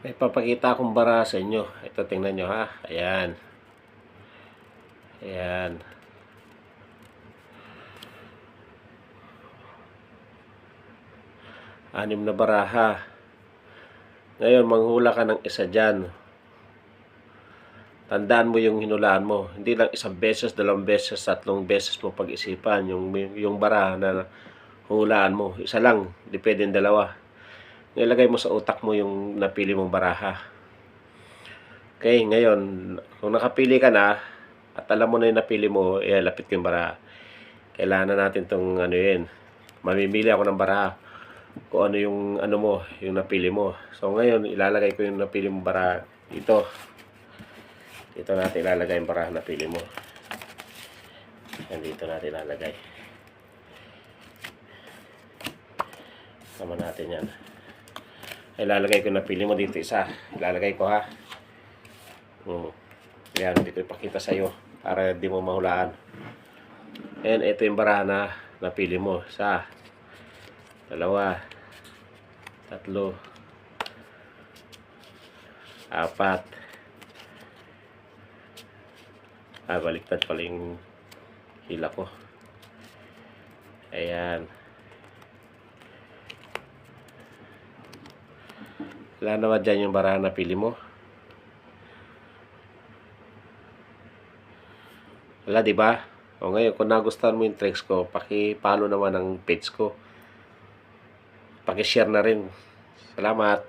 May papakita akong bara sa inyo. Ito, tingnan nyo ha. Ayan. Ayan. Anim na baraha. Ngayon, manghula ka ng isa dyan. Tandaan mo yung hinulaan mo. Hindi lang isang beses, dalawang beses, tatlong beses mo pag-isipan. Yung baraha na hulaan mo. Isa lang. Di pwedeng dalawa. Nilagay mo sa utak mo yung napili mong baraha. Okay, ngayon, kung nakapili ka na, at alam mo na yung napili mo, lapit ko yung baraha. Kailangan na natin itong ano yun. Mamimili ako ng baraha. Kung ano yung ano mo, yung napili mo. So ngayon, ilalagay ko yung napili mong baraha dito. Dito natin ilalagay yung baraha na napili mo. Yan, dito natin ilalagay. Sama natin yan. Ilalagay ko yung napili mo dito isa. Ilalagay ko ha. Yan, dito ipakita sa iyo para di mo mahulaan. And ito yung baraha na napili mo. Isa, dalawa, tatlo, apat. Baliktad pala yung hila ko. Ayan. Wala naman dyan yung baraha na pili mo. Wala, diba? O ngayon, kung nagustuhan mo yung tricks ko, paki-follow naman ang page ko. Paki-share na rin. Salamat.